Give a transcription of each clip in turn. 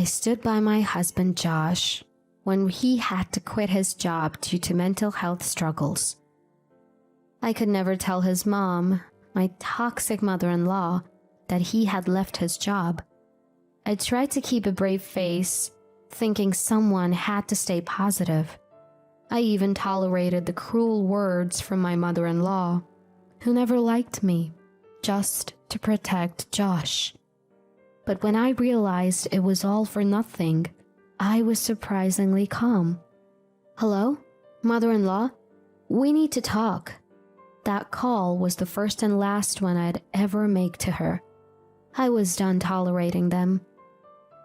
I stood by my husband Josh when he had to quit his job due to mental health struggles. I could never tell his mom, my toxic mother-in-law, that he had left his job. I tried to keep a brave face, thinking someone had to stay positive. I even tolerated the cruel words from my mother-in-law, who never liked me, just to protect Josh. But when I realized it was all for nothing, I was surprisingly calm. "Hello, mother-in-law? We need to talk." That call was the first and last one I'd ever make to her. I was done tolerating them.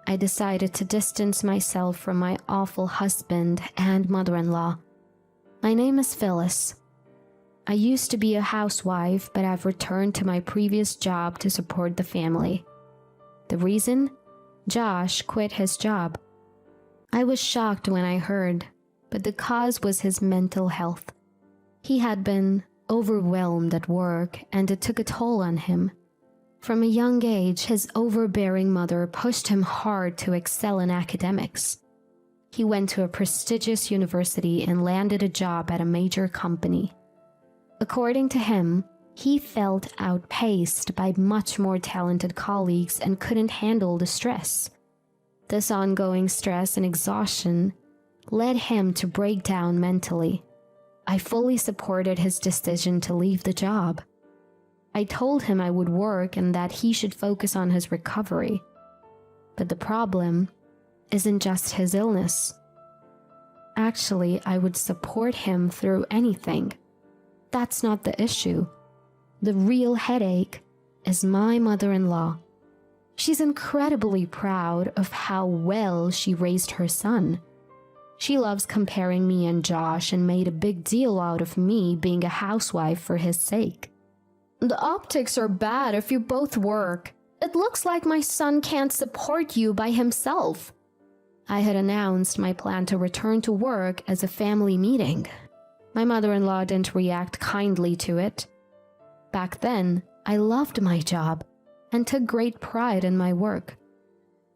I decided to distance myself from my awful husband and mother-in-law. My name is Phyllis. I used to be a housewife, but I've returned to my previous job to support the family. The reason? Josh quit his job. I was shocked when I heard, but the cause was his mental health. He had been overwhelmed at work, and it took a toll on him. From a young age, his overbearing mother pushed him hard to excel in academics. He went to a prestigious university and landed a job at a major company. According to him, he felt outpaced by much more talented colleagues and couldn't handle the stress. This ongoing stress and exhaustion led him to break down mentally. I fully supported his decision to leave the job. I told him I would work and that he should focus on his recovery. But the problem isn't just his illness. Actually, I would support him through anything. That's not the issue. The real headache is my mother-in-law. She's incredibly proud of how well she raised her son. She loves comparing me and Josh and made a big deal out of me being a housewife for his sake. "The optics are bad if you both work. It looks like my son can't support you by himself." I had announced my plan to return to work as a family meeting. My mother-in-law didn't react kindly to it. Back then, I loved my job and took great pride in my work.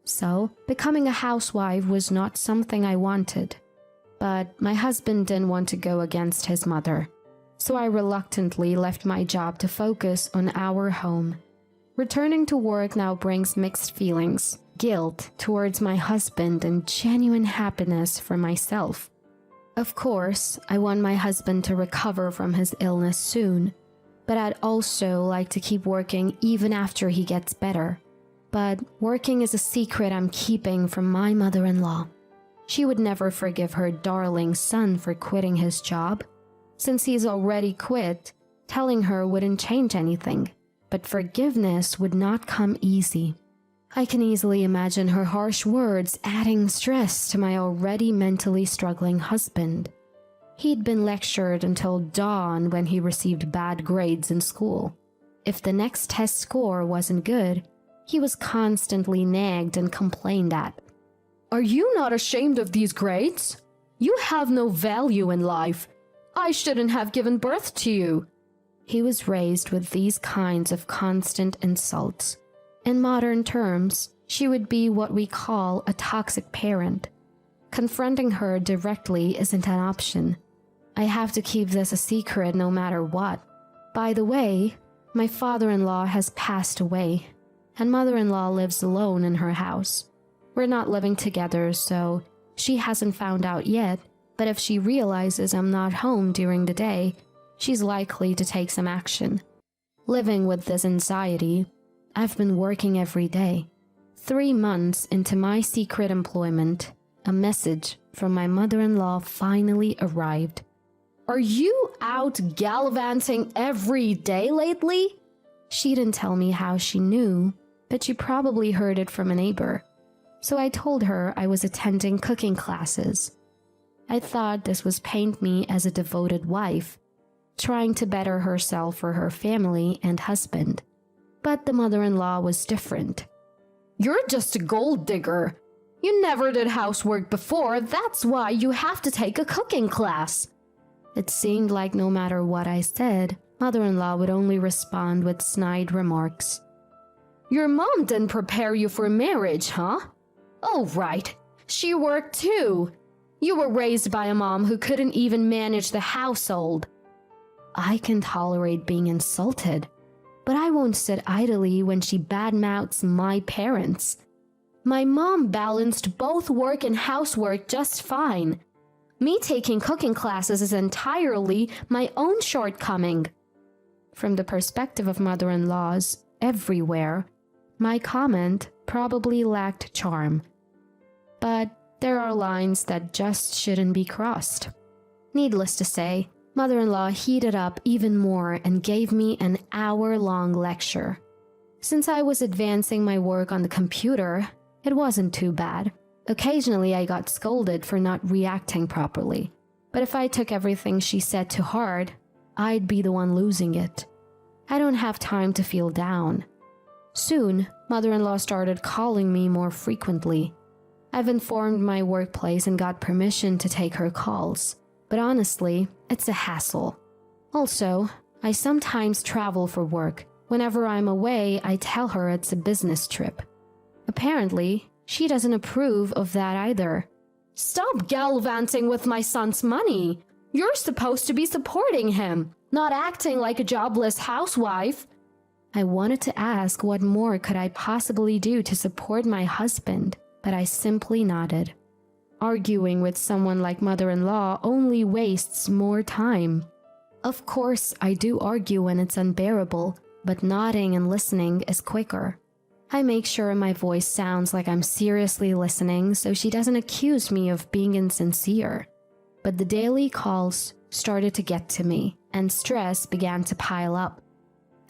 So, becoming a housewife was not something I wanted. But my husband didn't want to go against his mother. So I reluctantly left my job to focus on our home. Returning to work now brings mixed feelings, guilt towards my husband and genuine happiness for myself. Of course, I want my husband to recover from his illness soon, but I'd also like to keep working even after he gets better. But working is a secret I'm keeping from my mother-in-law. She would never forgive her darling son for quitting his job. Since he's already quit, telling her wouldn't change anything. But forgiveness would not come easy. I can easily imagine her harsh words adding stress to my already mentally struggling husband. He'd been lectured until dawn when he received bad grades in school. If the next test score wasn't good, he was constantly nagged and complained at. "Are you not ashamed of these grades? You have no value in life. I shouldn't have given birth to you." He was raised with these kinds of constant insults. In modern terms, she would be what we call a toxic parent. Confronting her directly isn't an option. I have to keep this a secret no matter what. By the way, my father-in-law has passed away, and mother-in-law lives alone in her house. We're not living together, so she hasn't found out yet, but if she realizes I'm not home during the day, she's likely to take some action. Living with this anxiety, I've been working every day. 3 months into my secret employment, a message from my mother-in-law finally arrived. "Are you out gallivanting every day lately?" She didn't tell me how she knew, but she probably heard it from a neighbor. So I told her I was attending cooking classes. I thought this was paint me as a devoted wife, trying to better herself for her family and husband. But the mother-in-law was different. "You're just a gold digger. You never did housework before, that's why you have to take a cooking class." It seemed like no matter what I said, mother-in-law would only respond with snide remarks. "Your mom didn't prepare you for marriage, huh? Oh, right. She worked too. You were raised by a mom who couldn't even manage the household. I can tolerate being insulted, but I won't sit idly when she badmouths my parents. My mom balanced both work and housework just fine. Me taking cooking classes is entirely my own shortcoming. From the perspective of mother-in-laws everywhere, my comment probably lacked charm. But there are lines that just shouldn't be crossed. Needless to say, mother-in-law heated up even more and gave me an hour-long lecture. Since I was advancing my work on the computer, it wasn't too bad. Occasionally I got scolded for not reacting properly, but if I took everything she said to heart, I'd be the one losing it. I don't have time to feel down. Soon, mother-in-law started calling me more frequently. I've informed my workplace and got permission to take her calls, but honestly, it's a hassle. Also, I sometimes travel for work. Whenever I'm away, I tell her it's a business trip. Apparently, she doesn't approve of that either. Stop gallivanting with my son's money. You're supposed to be supporting him, not acting like a jobless housewife. I wanted to ask what more could I possibly do to support my husband, but I simply nodded. Arguing with someone like mother-in-law only wastes more time. Of course, I do argue when it's unbearable, but nodding and listening is quicker. I make sure my voice sounds like I'm seriously listening so she doesn't accuse me of being insincere. But the daily calls started to get to me, and stress began to pile up.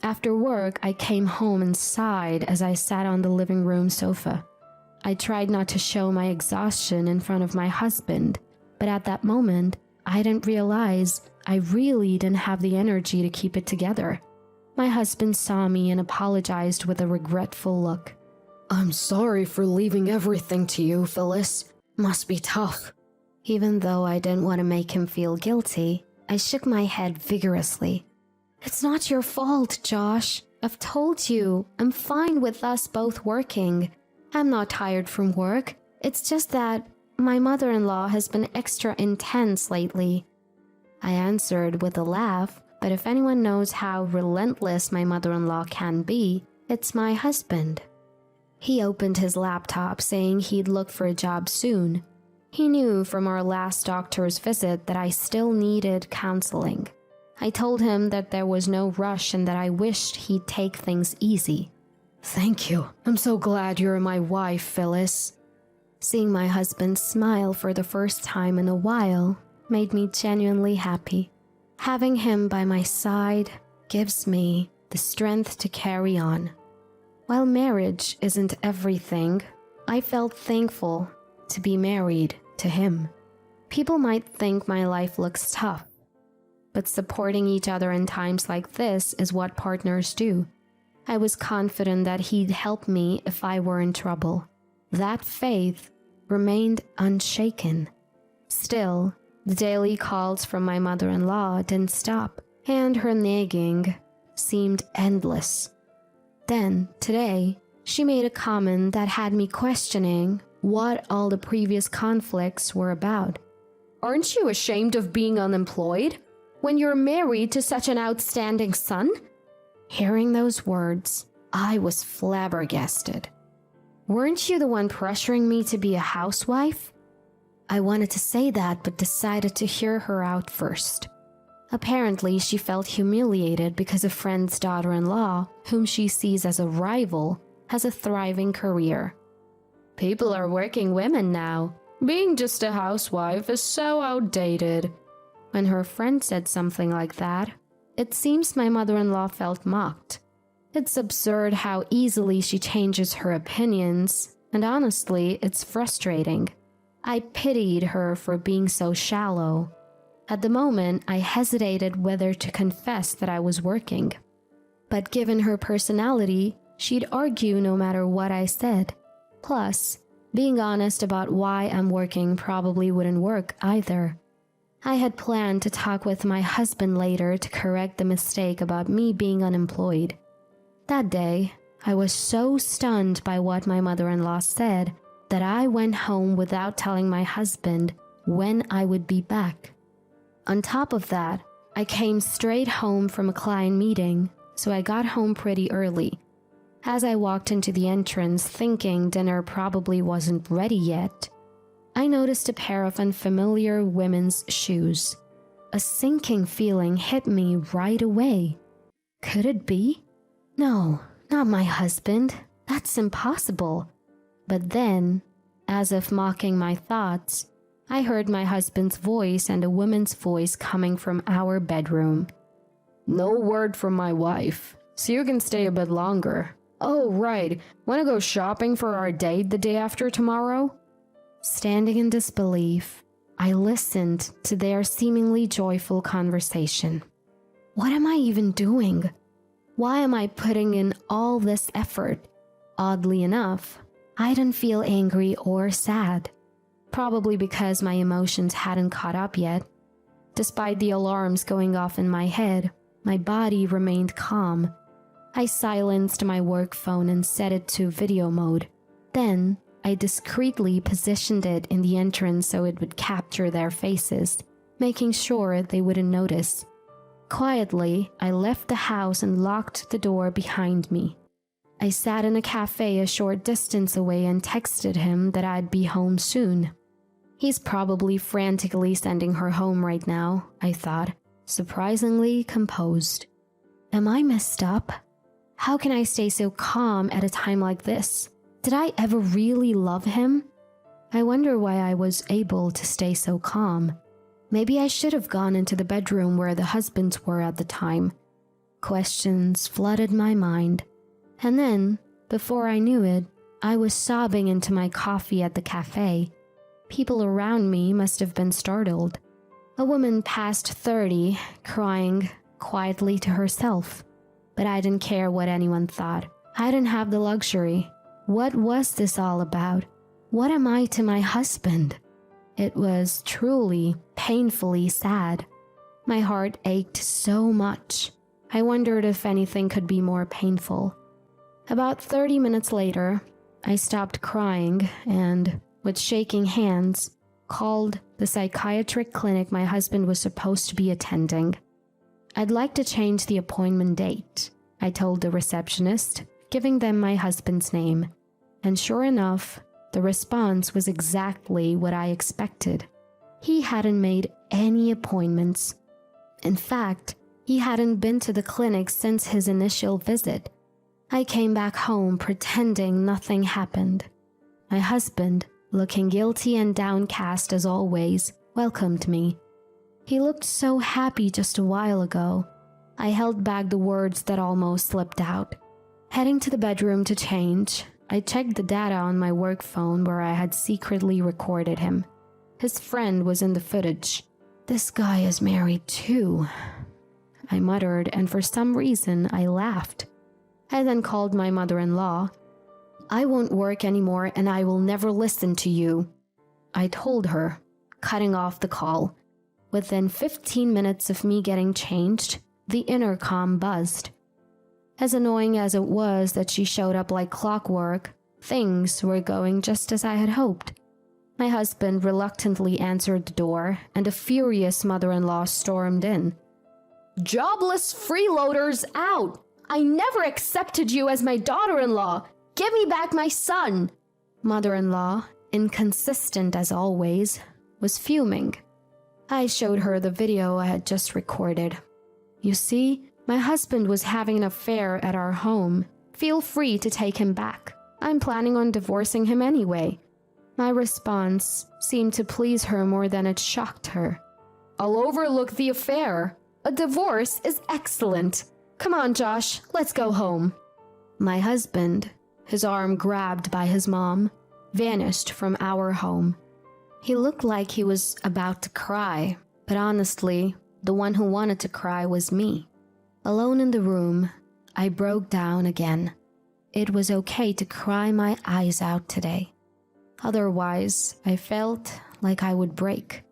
After work, I came home and sighed as I sat on the living room sofa. I tried not to show my exhaustion in front of my husband, but at that moment, I didn't realize I really didn't have the energy to keep it together. My husband saw me and apologized with a regretful look. I'm sorry for leaving everything to you, Phyllis. Must be tough. Even though I didn't want to make him feel guilty, I shook my head vigorously. It's not your fault, Josh. I've told you, I'm fine with us both working. I'm not tired from work. It's just that my mother-in-law has been extra intense lately. I answered with a laugh, but if anyone knows how relentless my mother-in-law can be, it's my husband. He opened his laptop saying he'd look for a job soon. He knew from our last doctor's visit that I still needed counseling. I told him that there was no rush and that I wished he'd take things easy. Thank you. I'm so glad you're my wife, Phyllis. Seeing my husband smile for the first time in a while made me genuinely happy. Having him by my side gives me the strength to carry on. While marriage isn't everything, I felt thankful to be married to him. People might think my life looks tough, but supporting each other in times like this is what partners do. I was confident that he'd help me if I were in trouble. That faith remained unshaken. Still, the daily calls from my mother-in-law didn't stop, and her nagging seemed endless. Then, today, she made a comment that had me questioning what all the previous conflicts were about. Aren't you ashamed of being unemployed when you're married to such an outstanding son? Hearing those words, I was flabbergasted. Weren't you the one pressuring me to be a housewife? I wanted to say that, but decided to hear her out first. Apparently, she felt humiliated because a friend's daughter-in-law, whom she sees as a rival, has a thriving career. People are working women now. Being just a housewife is so outdated. When her friend said something like that, it seems my mother-in-law felt mocked. It's absurd how easily she changes her opinions, and honestly, it's frustrating. I pitied her for being so shallow. At the moment, I hesitated whether to confess that I was working. But given her personality, she'd argue no matter what I said. Plus, being honest about why I'm working probably wouldn't work either. I had planned to talk with my husband later to correct the mistake about me being unemployed. That day, I was so stunned by what my mother-in-law said that I went home without telling my husband when I would be back. On top of that, I came straight home from a client meeting, so I got home pretty early. As I walked into the entrance thinking dinner probably wasn't ready yet, I noticed a pair of unfamiliar women's shoes. A sinking feeling hit me right away. Could it be? No, not my husband. That's impossible. But then, as if mocking my thoughts, I heard my husband's voice and a woman's voice coming from our bedroom. "No word from my wife, so you can stay a bit longer. Oh, right. Want to go shopping for our date the day after tomorrow?" Standing in disbelief, I listened to their seemingly joyful conversation. What am I even doing? Why am I putting in all this effort? Oddly enough, I didn't feel angry or sad. Probably because my emotions hadn't caught up yet. Despite the alarms going off in my head, my body remained calm. I silenced my work phone and set it to video mode. Then, I discreetly positioned it in the entrance so it would capture their faces, making sure they wouldn't notice. Quietly, I left the house and locked the door behind me. I sat in a cafe a short distance away and texted him that I'd be home soon. He's probably frantically sending her home right now, I thought, surprisingly composed. Am I messed up? How can I stay so calm at a time like this? Did I ever really love him? I wonder why I was able to stay so calm. Maybe I should have gone into the bedroom where the husbands were at the time. Questions flooded my mind. And then, before I knew it, I was sobbing into my coffee at the cafe. People around me must have been startled. A woman past 30, crying quietly to herself. But I didn't care what anyone thought. I didn't have the luxury. What was this all about? What am I to my husband? It was truly, painfully sad. My heart ached so much. I wondered if anything could be more painful. About 30 minutes later, I stopped crying and, with shaking hands, called the psychiatric clinic my husband was supposed to be attending. I'd like to change the appointment date, I told the receptionist, giving them my husband's name. And sure enough, the response was exactly what I expected. He hadn't made any appointments. In fact, he hadn't been to the clinic since his initial visit. I came back home pretending nothing happened. My husband, looking guilty and downcast as always, welcomed me. He looked so happy just a while ago. I held back the words that almost slipped out. Heading to the bedroom to change, I checked the data on my work phone where I had secretly recorded him. His friend was in the footage. This guy is married too, I muttered, and for some reason I laughed. I then called my mother-in-law. I won't work anymore and I will never listen to you, I told her, cutting off the call. Within 15 minutes of me getting changed, the intercom buzzed. As annoying as it was that she showed up like clockwork, things were going just as I had hoped. My husband reluctantly answered the door, and a furious mother-in-law stormed in. "Jobless freeloaders out! I never accepted you as my daughter-in-law! Give me back my son!" Mother-in-law, inconsistent as always, was fuming. I showed her the video I had just recorded. "You see, my husband was having an affair at our home. Feel free to take him back. I'm planning on divorcing him anyway." My response seemed to please her more than it shocked her. "I'll overlook the affair. A divorce is excellent. Come on, Josh, let's go home." My husband, his arm grabbed by his mom, vanished from our home. He looked like he was about to cry, but honestly, the one who wanted to cry was me. Alone in the room, I broke down again. It was okay to cry my eyes out today. Otherwise, I felt like I would break.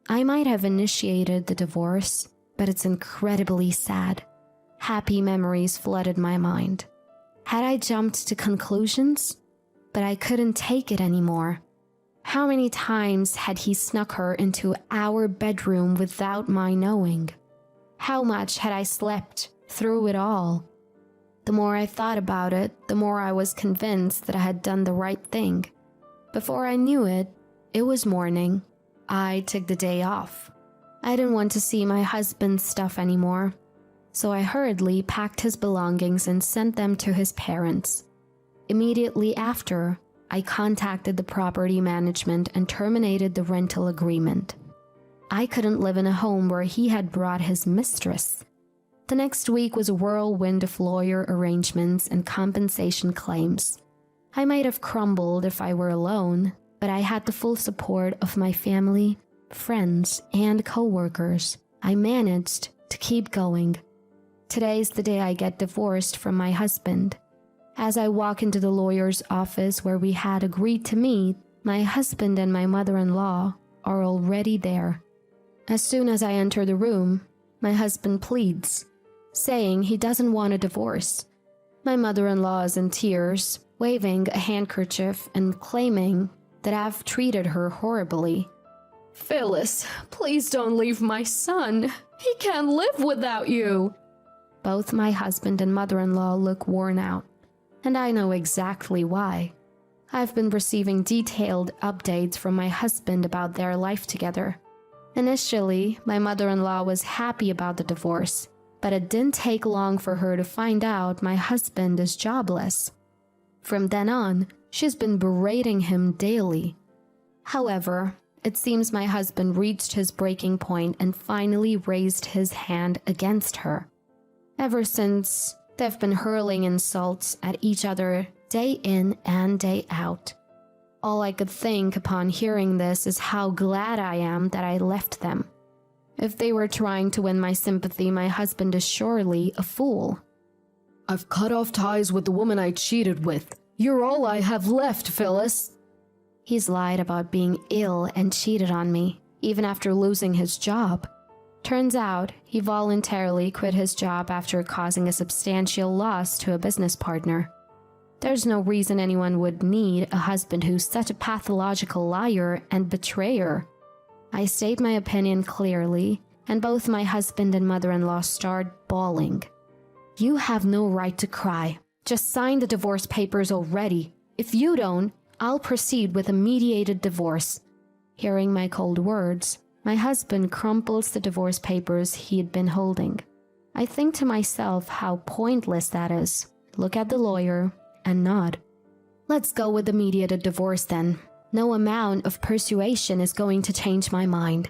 I might have initiated the divorce, but it's incredibly sad. Happy memories flooded my mind. Had I jumped to conclusions? but I couldn't take it anymore. How many times had he snuck her into our bedroom without my knowing? How much had I slept through it all? The more I thought about it, the more I was convinced that I had done the right thing. Before I knew it, it was morning. I took the day off. I didn't want to see my husband's stuff anymore, so I hurriedly packed his belongings and sent them to his parents. Immediately after, I contacted the property management and terminated the rental agreement. I couldn't live in a home where he had brought his mistress. The next week was a whirlwind of lawyer arrangements and compensation claims. I might have crumbled if I were alone, but I had the full support of my family, friends, and co-workers. I managed to keep going. Today's the day I get divorced from my husband. As I walk into the lawyer's office where we had agreed to meet, my husband and my mother-in-law are already there. As soon as I enter the room, my husband pleads, saying he doesn't want a divorce. My mother-in-law is in tears, waving a handkerchief and claiming that I've treated her horribly. "Phyllis, please don't leave my son. He can't live without you." Both my husband and mother-in-law look worn out, and I know exactly why. I've been receiving detailed updates from my husband about their life together. Initially, my mother-in-law was happy about the divorce, but it didn't take long for her to find out my husband is jobless. From then on, she's been berating him daily. However, it seems my husband reached his breaking point and finally raised his hand against her. Ever since, they've been hurling insults at each other day in and day out. All I could think upon hearing this is how glad I am that I left them. If they were trying to win my sympathy, my husband is surely a fool. "I've cut off ties with the woman I cheated with. You're all I have left, Phyllis." He's lied about being ill and cheated on me, even after losing his job. Turns out, he voluntarily quit his job after causing a substantial loss to a business partner. There's no reason anyone would need a husband who's such a pathological liar and betrayer. I state my opinion clearly, and both my husband and mother-in-law start bawling. "You have no right to cry. Just sign the divorce papers already. If you don't, I'll proceed with a mediated divorce." Hearing my cold words, my husband crumples the divorce papers he had been holding. I think to myself how pointless that is. Look at the lawyer and nod. "Let's go with the mediated divorce then. No amount of persuasion is going to change my mind."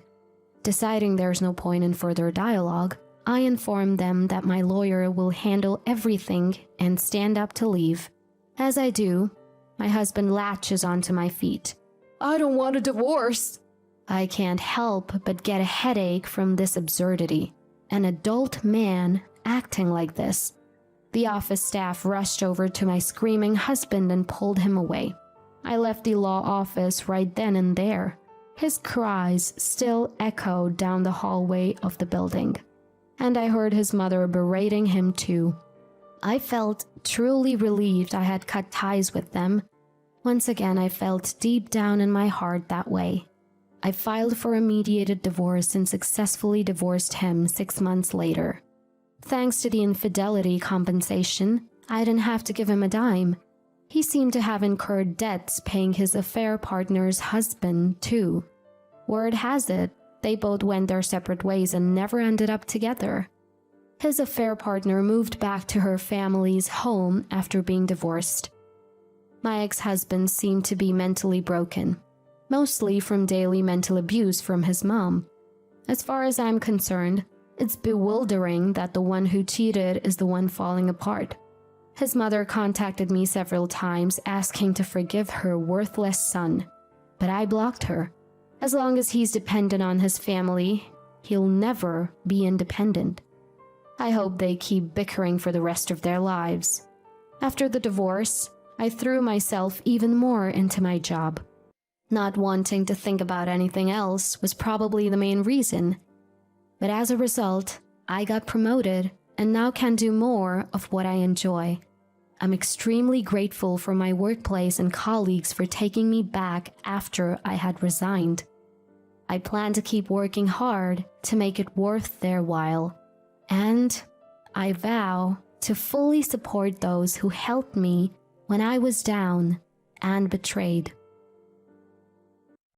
Deciding there's no point in further dialogue, I inform them that my lawyer will handle everything and stand up to leave. As I do, my husband latches onto my feet. "I don't want a divorce." I can't help but get a headache from this absurdity. An adult man acting like this. The office staff rushed over to my screaming husband and pulled him away. I left the law office right then and there. His cries still echoed down the hallway of the building, and I heard his mother berating him too. I felt truly relieved I had cut ties with them. Once again, I felt deep down in my heart that way. I filed for a mediated divorce and successfully divorced him 6 months later. Thanks to the infidelity compensation, I didn't have to give him a dime. He seemed to have incurred debts paying his affair partner's husband, too. Word has it, they both went their separate ways and never ended up together. His affair partner moved back to her family's home after being divorced. My ex-husband seemed to be mentally broken, mostly from daily mental abuse from his mom. As far as I'm concerned, it's bewildering that the one who cheated is the one falling apart. His mother contacted me several times asking to forgive her worthless son, but I blocked her. As long as he's dependent on his family, he'll never be independent. I hope they keep bickering for the rest of their lives. After the divorce, I threw myself even more into my job. Not wanting to think about anything else was probably the main reason. But as a result, I got promoted and now can do more of what I enjoy. I'm extremely grateful for my workplace and colleagues for taking me back after I had resigned. I plan to keep working hard to make it worth their while, and I vow to fully support those who helped me when I was down and betrayed.